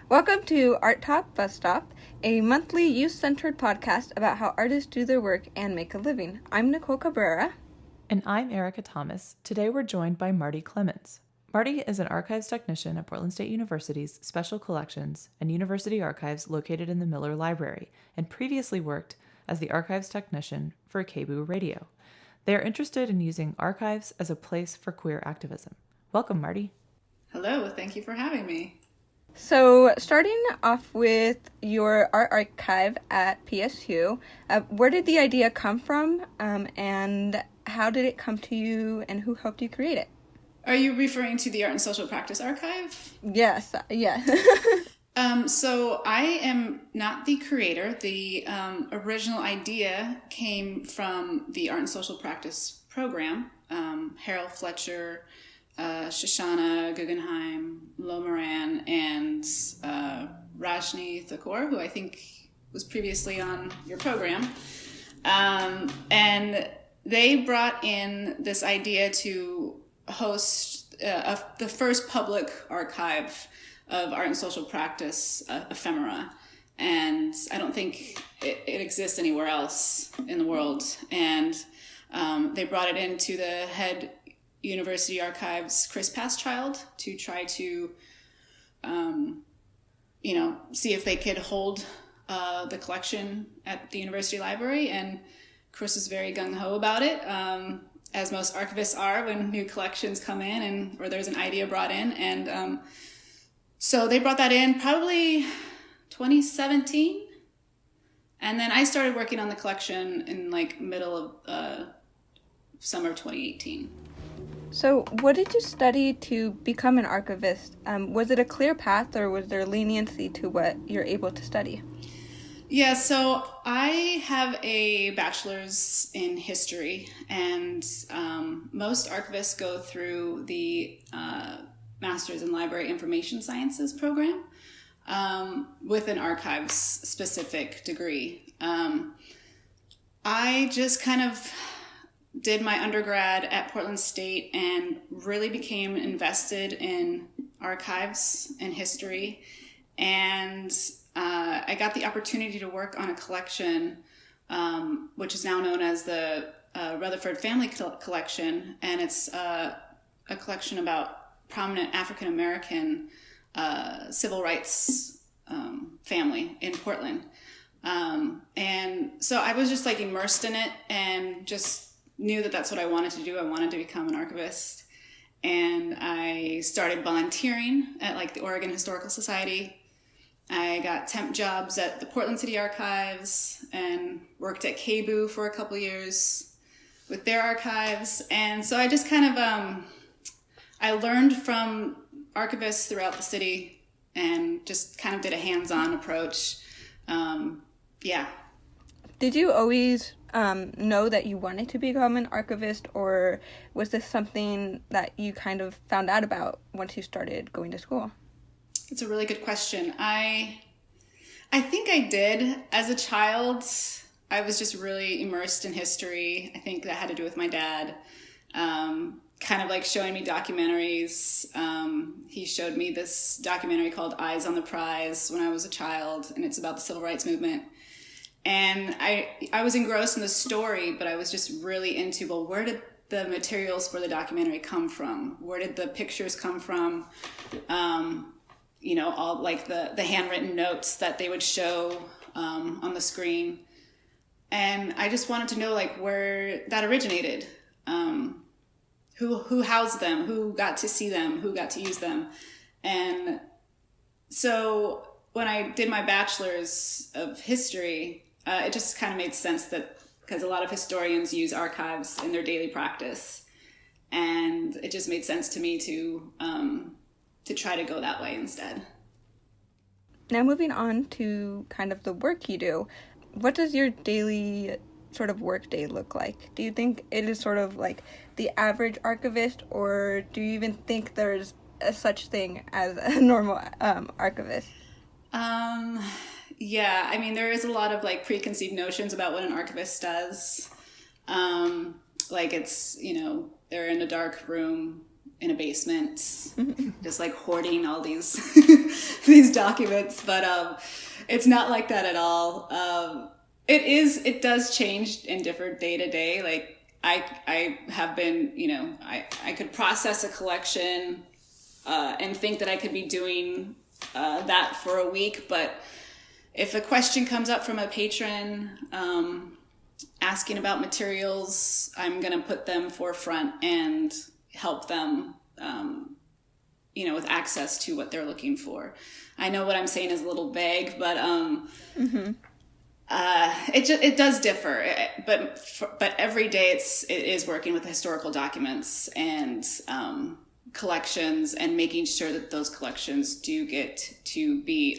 Welcome to Art Talk Bus Stop, a monthly youth-centered podcast about how artists do their work and make a living. I'm Nicole Cabrera. And I'm Erica Thomas. Today we're joined by Marti Clemmons. Marti is an archives technician at Portland State University's Special Collections and University Archives located in the Miller Library, and previously worked as the archives technician for KBOO Radio. They are interested in using archives as a place for queer activism. Welcome, Marti. Hello, thank you for having me. So, starting off with your art archive at PSU, where did the idea come from, and how did it come to you, and who helped you create it? Are you referring to the Art and Social Practice Archive? Yes, yes. So I am not the creator. The original idea came from the Art and Social Practice program. Harold Fletcher, Shoshana Guggenheim, Lo Moran, and Rajni Thakur, who I think was previously on your program. And they brought in this idea to host the first public archive of art and social practice ephemera. And I don't think it exists anywhere else in the world. And they brought it into the head University Archives, Chris Pastchild, to try to, see if they could hold the collection at the University Library. And Chris is very gung-ho about it, as most archivists are when new collections come in or there's an idea brought in. And so they brought that in probably 2017. And then I started working on the collection in middle of summer of 2018. So, what did you study to become an archivist? Was it a clear path, or was there leniency to what you're able to study? Yeah, so I have a bachelor's in history, and most archivists go through the Master's in Library Information Sciences program with an archives-specific degree. I just kind of did my undergrad at Portland State and really became invested in archives and history. And I got the opportunity to work on a collection, which is now known as the Rutherford Family Collection. And it's a collection about prominent African-American civil rights family in Portland. And so I was just immersed in it and just knew that that's what I wanted to do. I wanted to become an archivist. And I started volunteering at the Oregon Historical Society. I got temp jobs at the Portland City Archives and worked at KBOO for a couple years with their archives. And so I just kind of, I learned from archivists throughout the city and just kind of did a hands-on approach. Did you always know that you wanted to become an archivist, or was this something that you kind of found out about once you started going to school? It's a really good question. I think I did. As a child, I was just really immersed in history. I think that had to do with my dad, kind of showing me documentaries. He showed me this documentary called Eyes on the Prize when I was a child, and it's about the civil rights movement. And I was engrossed in the story, but I was just really into, where did the materials for the documentary come from? Where did the pictures come from? All the handwritten notes that they would show on the screen. And I just wanted to know where that originated. Who housed them? Who got to see them? Who got to use them? And so when I did my bachelor's of history, it just kind of made sense that because a lot of historians use archives in their daily practice, and it just made sense to me to try to go that way instead. Now moving on to kind of the work you do, what does your daily sort of work day look like? Do you think it is sort of like the average archivist, or do you even think there's a such thing as a normal archivist? Yeah, I mean, there is a lot of preconceived notions about what an archivist does. It's, they're in a dark room in a basement, just like hoarding all these these documents. But it's not like that at all. It does change and differ day to day. Like I have been, I could process a collection and think that I could be doing that for a week, but if a question comes up from a patron asking about materials, I'm going to put them forefront and help them, with access to what they're looking for. I know what I'm saying is a little vague, but it does differ. But every day it is working with historical documents and collections and making sure that those collections do get to be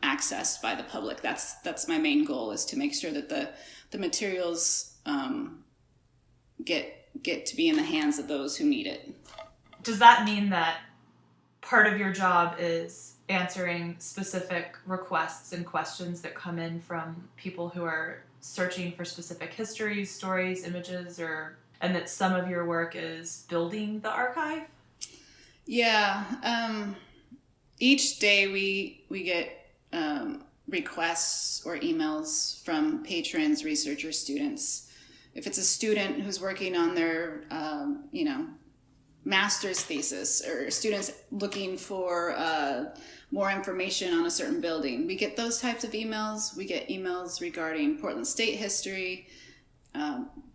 accessed by the public. That's my main goal, is to make sure that the materials get to be in the hands of those who need it. Does that mean that part of your job is answering specific requests and questions that come in from people who are searching for specific histories, stories, images, and that some of your work is building the archive? Yeah. Each day we get requests or emails from patrons, researchers, students. If it's a student who's working on their, master's thesis, or students looking for more information on a certain building, we get those types of emails. We get emails regarding Portland state history,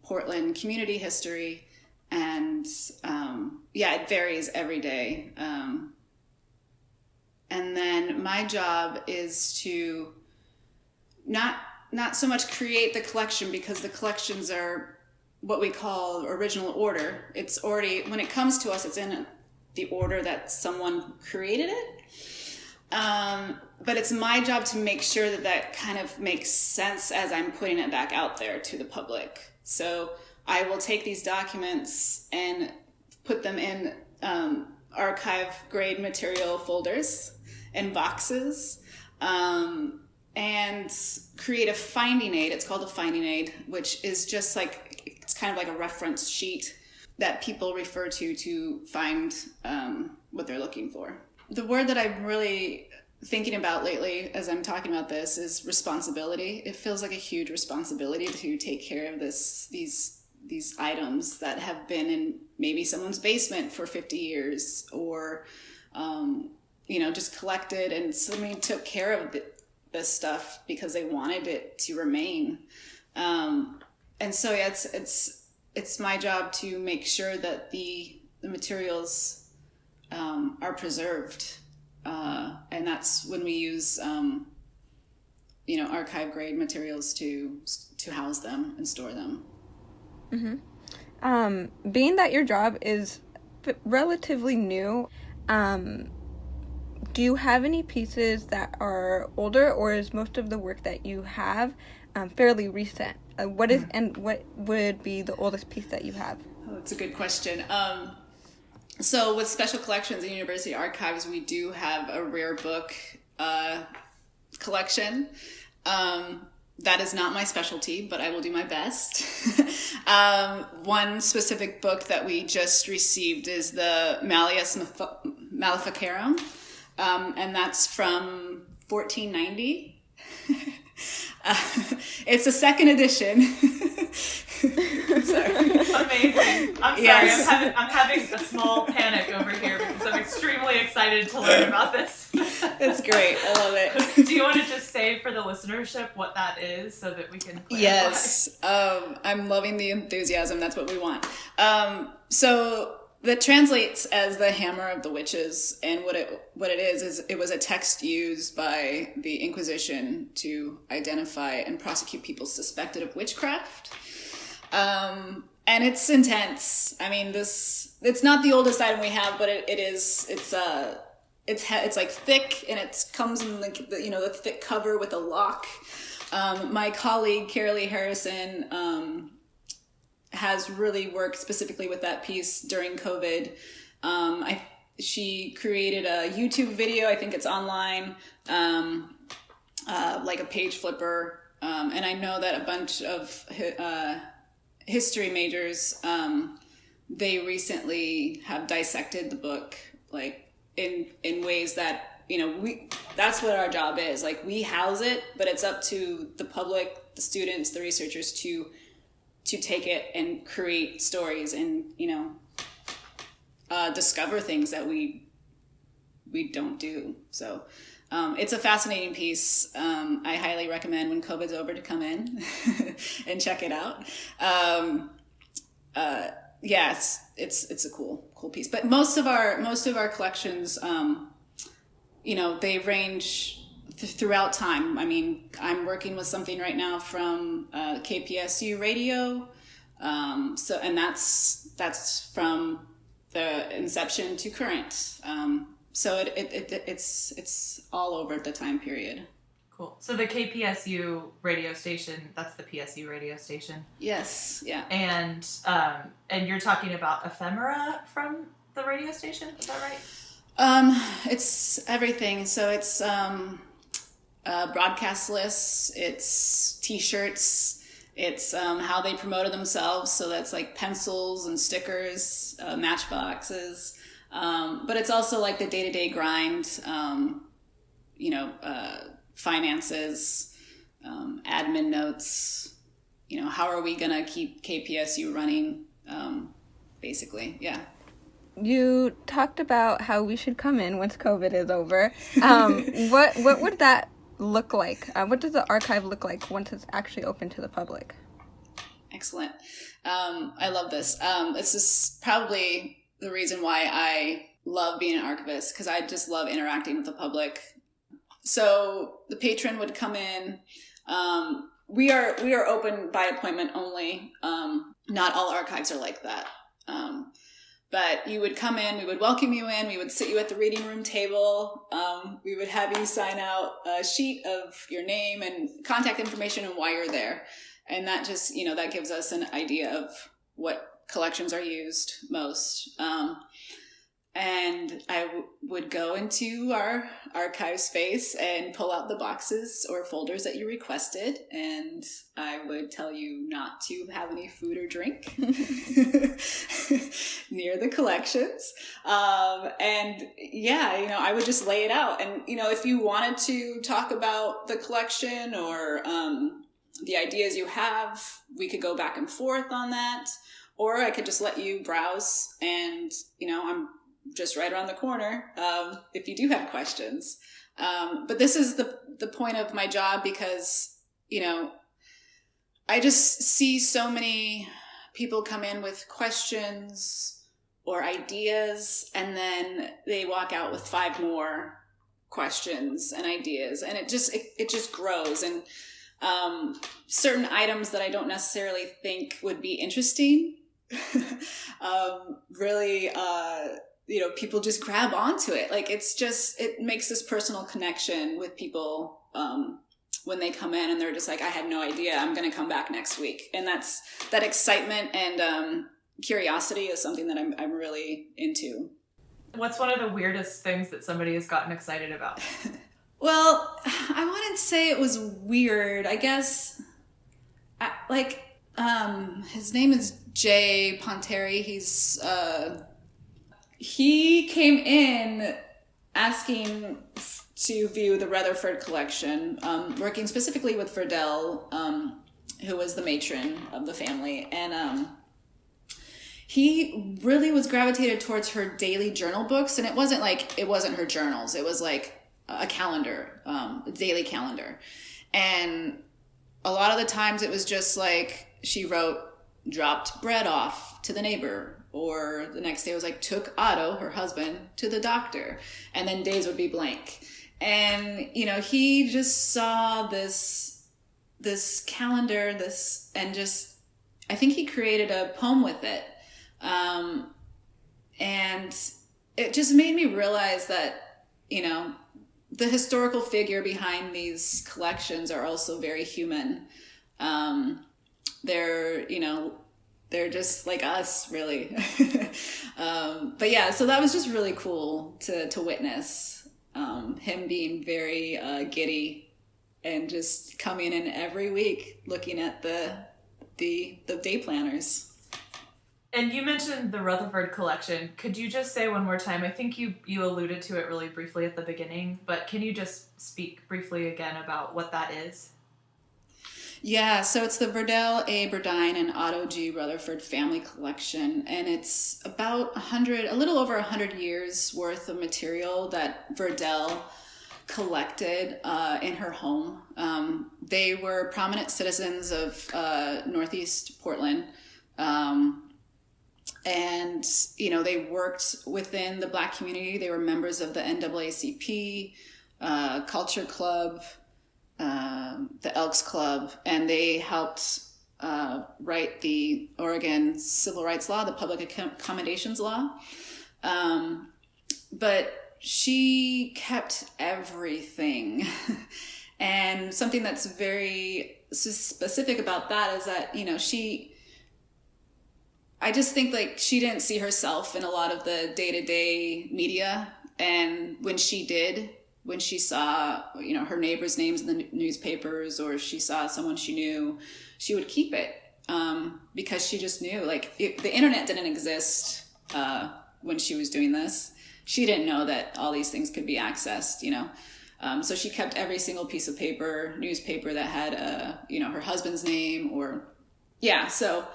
Portland community history, and it varies every day. And then my job is to not so much create the collection, because the collections are what we call original order. It's already, when it comes to us, it's in the order that someone created it. But it's my job to make sure that kind of makes sense as I'm putting it back out there to the public. So I will take these documents and put them in archive grade material folders and boxes, and create a finding aid. It's called a finding aid, which is just like, it's kind of like a reference sheet that people refer to find what they're looking for. The word that I'm really thinking about lately as I'm talking about this is responsibility. It feels like a huge responsibility to take care of these items that have been in maybe someone's basement for 50 years, or just collected, and somebody took care of this stuff because they wanted it to remain. And so it's my job to make sure that the materials are preserved, and that's when we use archive grade materials to house them and store them. Mm-hmm. Being that your job is relatively new, do you have any pieces that are older, or is most of the work that you have fairly recent? What would be the oldest piece that you have? Oh, that's a good question. So with special collections in university archives, we do have a rare book collection. That is not my specialty, but I will do my best. One specific book that we just received is the Malleus Maleficarum, and that's from 1490. It's a second edition. Sorry. Amazing. I'm sorry. Yes. I'm having a small panic over here because I'm extremely excited to learn about this. It's great. I love it. Do you want to just say for the listenership what that is so that we can clarify? Yes. I'm loving the enthusiasm. That's what we want. So that translates as the Hammer of the Witches, and what it is it was a text used by the Inquisition to identify and prosecute people suspected of witchcraft. And it's intense. I mean, it's not the oldest item we have, but it's like thick, and it comes in the thick cover with a lock. My colleague Carolee Harrison has really worked specifically with that piece during COVID. She created a YouTube video. I think it's online, like a page flipper. And I know that a bunch of history majors they recently have dissected the book, like in ways that, that's what our job is. Like, we house it, but it's up to the public, the students, the researchers to take it and create stories and, discover things that we don't do. So it's a fascinating piece. I highly recommend when COVID's over to come in and check it out. Yeah, it's a cool piece. But most of our collections, they range throughout time. I mean, I'm working with something right now from KPSU radio. And that's from the inception to current. So it's all over the time period. Cool. So the KPSU radio station, that's the PSU radio station. Yes. Yeah. And you're talking about ephemera from the radio station, is that right? It's everything. So it's broadcast lists, it's T-shirts, it's how they promoted themselves. So that's like pencils and stickers, matchboxes. But it's also like the day-to-day grind, finances, admin notes, how are we going to keep KPSU running, basically. Yeah. You talked about how we should come in once COVID is over. What would that look like? What does the archive look like once it's actually open to the public? Excellent. I love this. This is probably the reason why I love being an archivist, because I just love interacting with the public. So the patron would come in. We are open by appointment only. Not all archives are like that. But you would come in, we would welcome you in, we would sit you at the reading room table. We would have you sign out a sheet of your name and contact information and why you're there. And that just, that gives us an idea of what collections are used most. And I would go into our archive space and pull out the boxes or folders that you requested. And I would tell you not to have any food or drink near the collections. And yeah, I would just lay it out. And, if you wanted to talk about the collection or the ideas you have, we could go back and forth on that. Or I could just let you browse and, I'm just right around the corner if you do have questions. But this is the point of my job because, I just see so many people come in with questions or ideas, and then they walk out with 5 more questions and ideas, and it just grows. And certain items that I don't necessarily think would be interesting, really, people just grab onto it. Like, it makes this personal connection with people when they come in and they're just like, I had no idea, I'm going to come back next week. And that excitement and curiosity is something that I'm really into. What's one of the weirdest things that somebody has gotten excited about? Well, I wouldn't say it was weird. I guess, his name is Jay Ponteri. He came in asking to view the Rutherford collection, working specifically with Friedel, who was the matron of the family. And he really was gravitated towards her daily journal books. And it wasn't her journals. It was like a calendar, a daily calendar. And a lot of the times it was just like she wrote, dropped bread off to the neighbor. Or the next day was like, took Otto, her husband, to the doctor. And then days would be blank. And, he just saw this calendar, and just, I think he created a poem with it. And it just made me realize that, the historical figure behind these collections are also very human. They're just like us, really. But yeah, so that was just really cool to witness him being very giddy and just coming in every week looking at the day planners. And you mentioned the Rutherford collection. Could you just say one more time? I think you alluded to it really briefly at the beginning, but can you just speak briefly again about what that is? Yeah, so it's the Verdell A. Burdine and Otto G. Rutherford family collection, and it's about a little over 100 years worth of material that Verdell collected in her home. They were prominent citizens of Northeast Portland. And, they worked within the Black community. They were members of the NAACP, Culture Club, the Elks Club, and they helped write the Oregon Civil Rights Law, the Public Accommodations Law. But she kept everything. And something that's very specific about that is that, I just think like she didn't see herself in a lot of the day-to-day media. And when she saw, her neighbors' names in the newspapers, or she saw someone she knew, she would keep it because she just knew, like, the internet didn't exist when she was doing this. She didn't know that all these things could be accessed, so she kept every single piece of newspaper that had, her husband's name so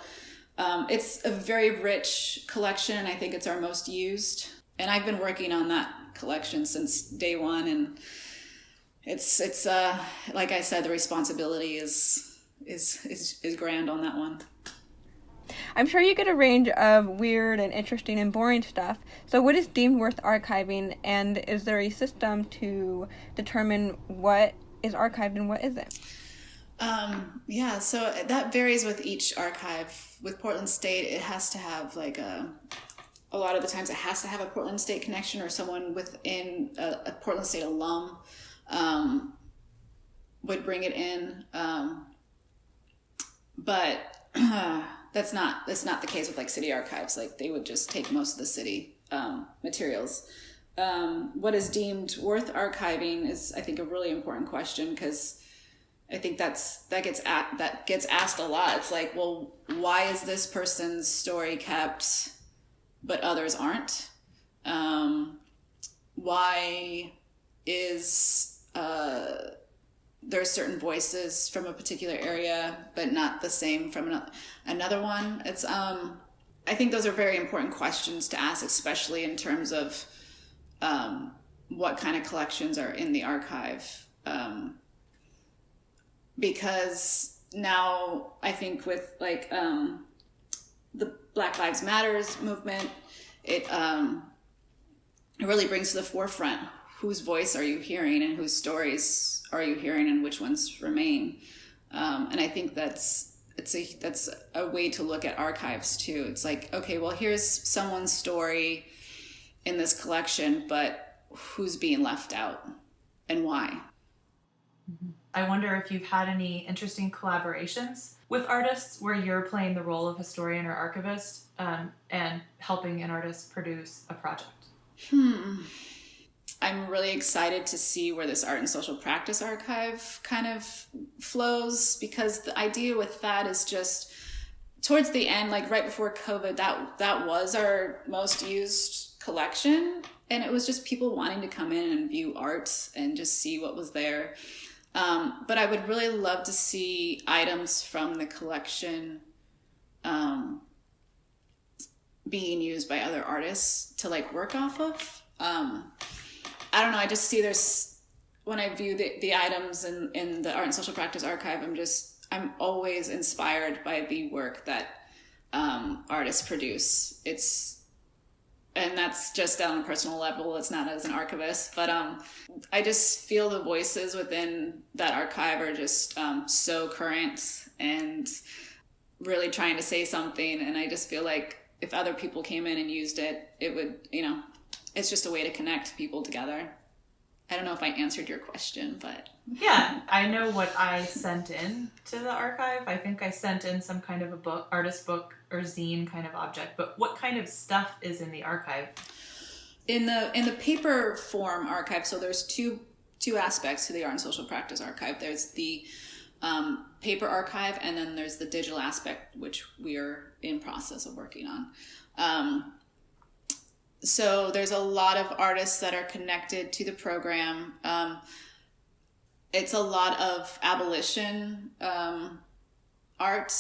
it's a very rich collection. I think it's our most used. And I've been working on that collection since day one. And it's like I said, the responsibility is grand on that one. I'm sure you get a range of weird and interesting and boring stuff. So what is deemed worth archiving, and is there a system to determine what is archived and what isn't? So that varies with each archive. With Portland State, it has to have a lot of the times it has to have a Portland State connection, or someone within a Portland State alum would bring it in. But that's not the case with like city archives. Like they would just take most of the city materials. What is deemed worth archiving is, I think, a really important question, because I think that gets asked a lot. It's like, well, why is this person's story kept, but others aren't? Why is there are certain voices from a particular area, but not the same from another one? It's I think those are very important questions to ask, especially in terms of what kind of collections are in the archive. Because now I think with like the Black Lives Matters movement, it really brings to the forefront whose voice are you hearing and whose stories are you hearing and which ones remain. And I think that's a way to look at archives too. It's like, okay, well, here's someone's story in this collection, but who's being left out and why? Mm-hmm. I wonder if you've had any interesting collaborations with artists where you're playing the role of historian or archivist and helping an artist produce a project. I'm really excited to see where this art and social practice archive kind of flows, because the idea with that is just towards the end, like right before COVID, that was our most used collection. And it was just people wanting to come in and view art and just see what was there. But I would really love to see items from the collection being used by other artists to like work off of. I don't know, I just see when I view the items in the Art and Social Practice Archive, I'm always inspired by the work that artists produce. And that's just on a personal level. It's not as an archivist, but I just feel the voices within that archive are just so current and really trying to say something. And I just feel like if other people came in and used it, it would, it's just a way to connect people together. I don't know if I answered your question, but... Yeah, I know what I sent in to the archive. I think I sent in some kind of a book, artist book or zine kind of object, but what kind of stuff is in the archive? In the paper form archive, so there's two aspects to the Art and Social Practice Archive. There's the paper archive, and then there's the digital aspect, which we are in process of working on. So there's a lot of artists that are connected to the program. It's a lot of abolition art.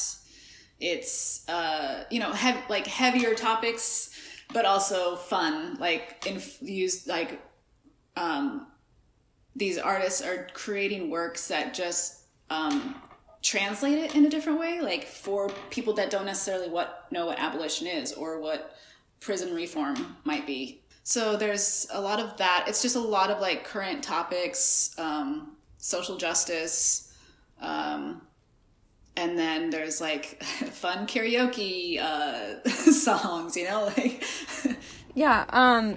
It's heavier topics, but also fun. These artists are creating works that just translate it in a different way, like for people that don't necessarily know what abolition is or what prison reform might be. So there's a lot of that. It's just a lot of like current topics, social justice, and then there's like fun karaoke songs, like. Yeah,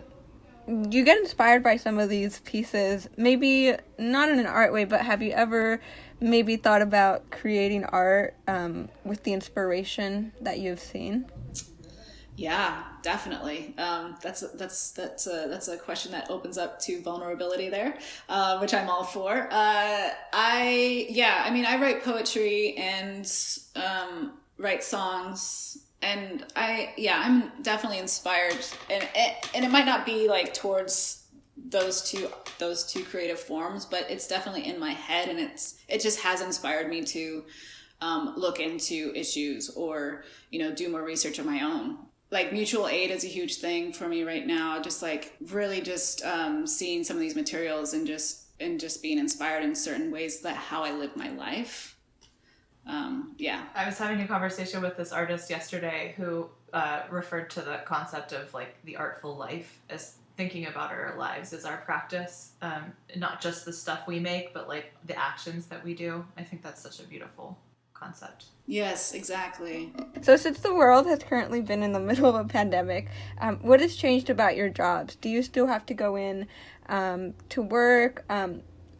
you get inspired by some of these pieces, maybe not in an art way, but have you ever maybe thought about creating art with the inspiration that you've seen? Yeah, definitely. That's a question that opens up to vulnerability there, which I'm all for. I write poetry and write songs, and I'm definitely inspired, and it might not be like towards those two creative forms, but it's definitely in my head, and it just has inspired me to look into issues or do more research on my own. Like mutual aid is a huge thing for me right now. Just like really just seeing some of these materials and just being inspired in certain ways that how I live my life. I was having a conversation with this artist yesterday who referred to the concept of like the artful life as thinking about our lives as our practice, not just the stuff we make, but like the actions that we do. I think that's such a beautiful concept. Yes, exactly. So since the world has currently been in the middle of a pandemic, what has changed about your jobs? Do you still have to go in to work,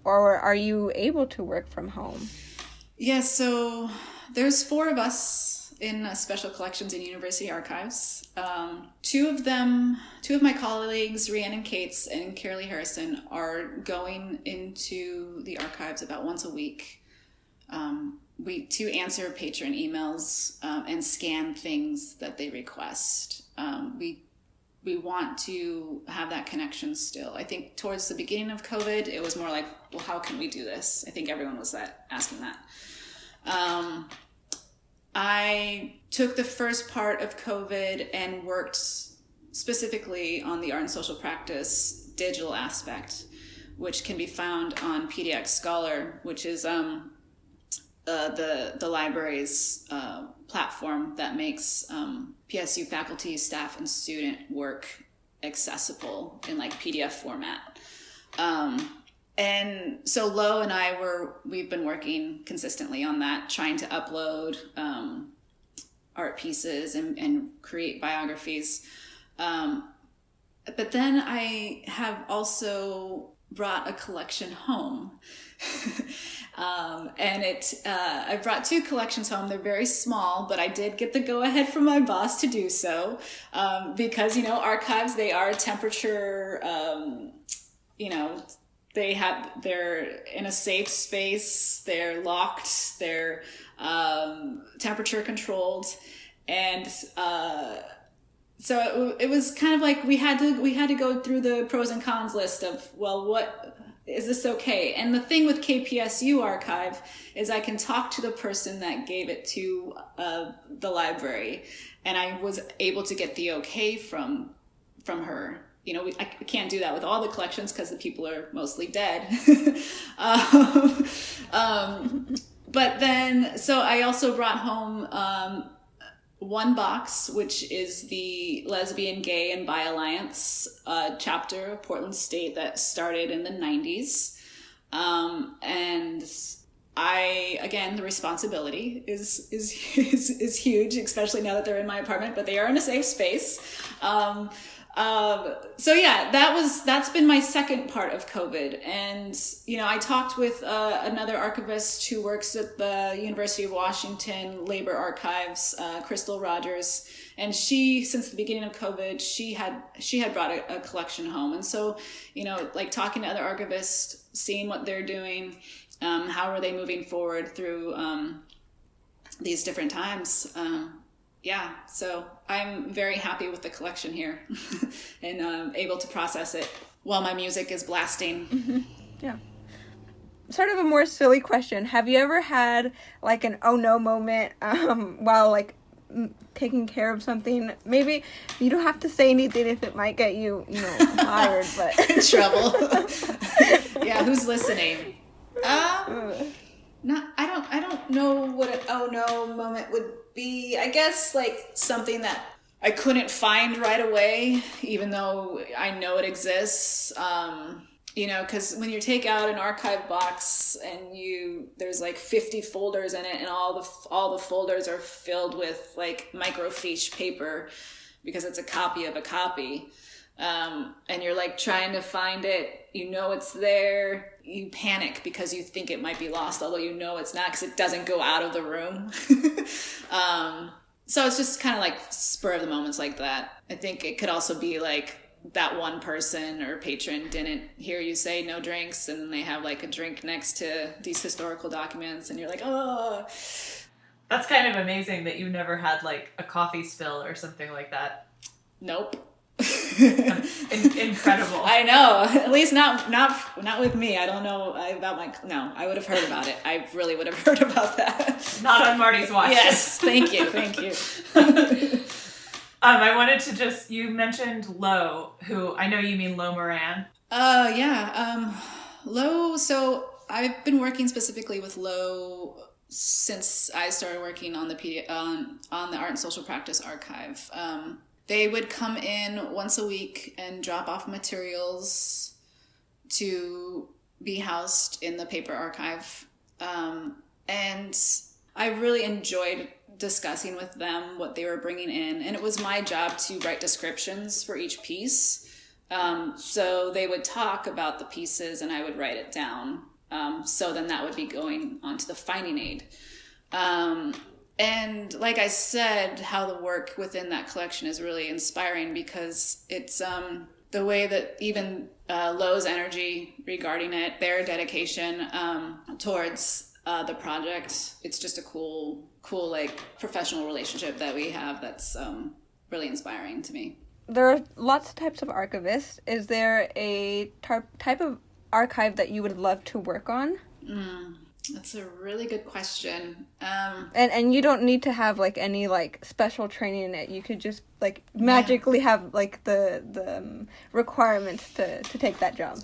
or are you able to work from home? Yes, so there's 4 of us in special collections and university archives. Two of my colleagues, Rhiannon Cates and Carolee Harrison, are going into the archives about once a week. To answer patron emails and scan things that they request. We want to have that connection still. I think towards the beginning of COVID, it was more like, well, how can we do this? I think everyone was asking that. I took the first part of COVID and worked specifically on the art and social practice digital aspect, which can be found on PDX Scholar, which is the library's platform that makes PSU faculty, staff, and student work accessible in like PDF format. And so Lo and we've been working consistently on that, trying to upload art pieces and create biographies. But then I have also brought a collection home. I brought 2 collections home. They're very small, but I did get the go-ahead from my boss to do so, because, archives, they are temperature, they're in a safe space, they're locked, they're temperature controlled, and so it was kind of like we had to go through the pros and cons list of, well, what is this okay? And the thing with KPSU Archive is I can talk to the person that gave it to the library, and I was able to get the okay from her. I can't do that with all the collections because the people are mostly dead. But then, so I also brought home one box, which is the Lesbian, Gay, and Bi Alliance chapter of Portland State that started in the 90s. And again, the responsibility is huge, especially now that they're in my apartment, but they are in a safe space. That's been my second part of COVID. And, I talked with another archivist who works at the University of Washington Labor Archives, Crystal Rogers. And she, since the beginning of COVID, she had brought a collection home. And so, talking to other archivists, seeing what they're doing, How are they moving forward through these different times? So I'm very happy with the collection here and able to process it while my music is blasting. Mm-hmm. Yeah. Sort of a more silly question. Have you ever had like an oh no moment while like taking care of something? Maybe you don't have to say anything if it might get you, fired, but in trouble. Yeah, who's listening? I don't know what an oh no moment would be. I guess like something that I couldn't find right away, even though I know it exists. Because when you take out an archive box and there's like 50 folders in it, and all the folders are filled with like microfiche paper because it's a copy of a copy, and you're like trying to find it. It's there. You panic because you think it might be lost, although it's not because it doesn't go out of the room. So it's just kind of like spur of the moments like that. I think it could also be like that one person or patron didn't hear you say no drinks, and then they have like a drink next to these historical documents, and you're like, oh. That's kind of amazing that you never had like a coffee spill or something like that. Nope. Incredible. I know. At least not with me. I don't know about no, I would have heard about it. I really would have heard about that. Not on Marty's watch. Yes. Thank you. I wanted to you mentioned Lo, who I know you mean Lo Moran. Yeah. Lo, so I've been working specifically with Lo since I started working on the on the Art and Social Practice Archive. They would come in once a week and drop off materials to be housed in the paper archive. And I really enjoyed discussing with them what they were bringing in. And it was my job to write descriptions for each piece. So they would talk about the pieces and I would write it down. So then that would be going onto the finding aid. And like I said, how the work within that collection is really inspiring because it's the way that even Lowe's energy regarding it, their dedication towards the project. It's just a cool like professional relationship that we have that's really inspiring to me. There are lots of types of archivists. Is there a type of archive that you would love to work on? That's a really good question. And you don't need to have like any like special training in it. You could just like magically have like the requirements to take that job.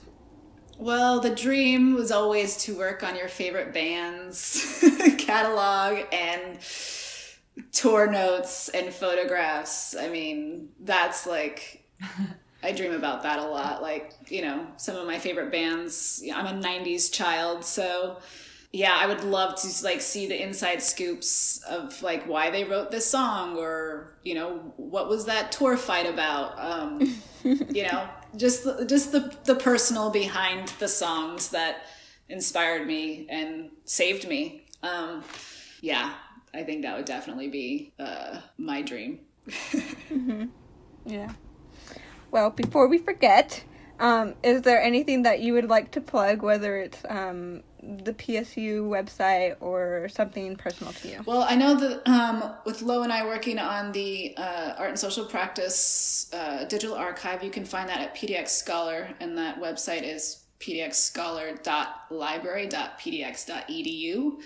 Well, the dream was always to work on your favorite band's catalog and tour notes and photographs. I mean, that's like, I dream about that a lot. Like, some of my favorite bands, I'm a 90s child, so yeah, I would love to like see the inside scoops of like why they wrote this song or, what was that tour fight about? Just the personal behind the songs that inspired me and saved me. Yeah, I think that would definitely be my dream. Mm-hmm. Yeah. Well, before we forget, is there anything that you would like to plug, whether it's the PSU website or something personal to you? Well, I know that with Lo and I working on the Art and Social Practice digital archive, you can find that at PDX Scholar, and that website is pdxscholar.library.pdx.edu.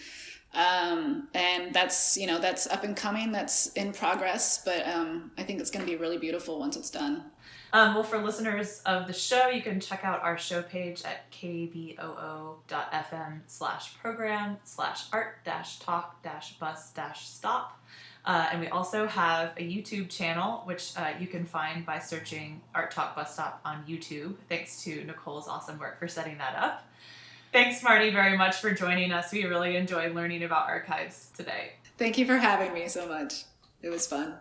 And that's up and coming, that's in progress, but I think it's going to be really beautiful once it's done. Well, for listeners of the show, you can check out our show page at kboo.fm/program/art-talk-bus-stop. And we also have a YouTube channel, which you can find by searching Art Talk Bus Stop on YouTube. Thanks to Nicole's awesome work for setting that up. Thanks, Marti, very much for joining us. We really enjoyed learning about archives today. Thank you for having me so much. It was fun.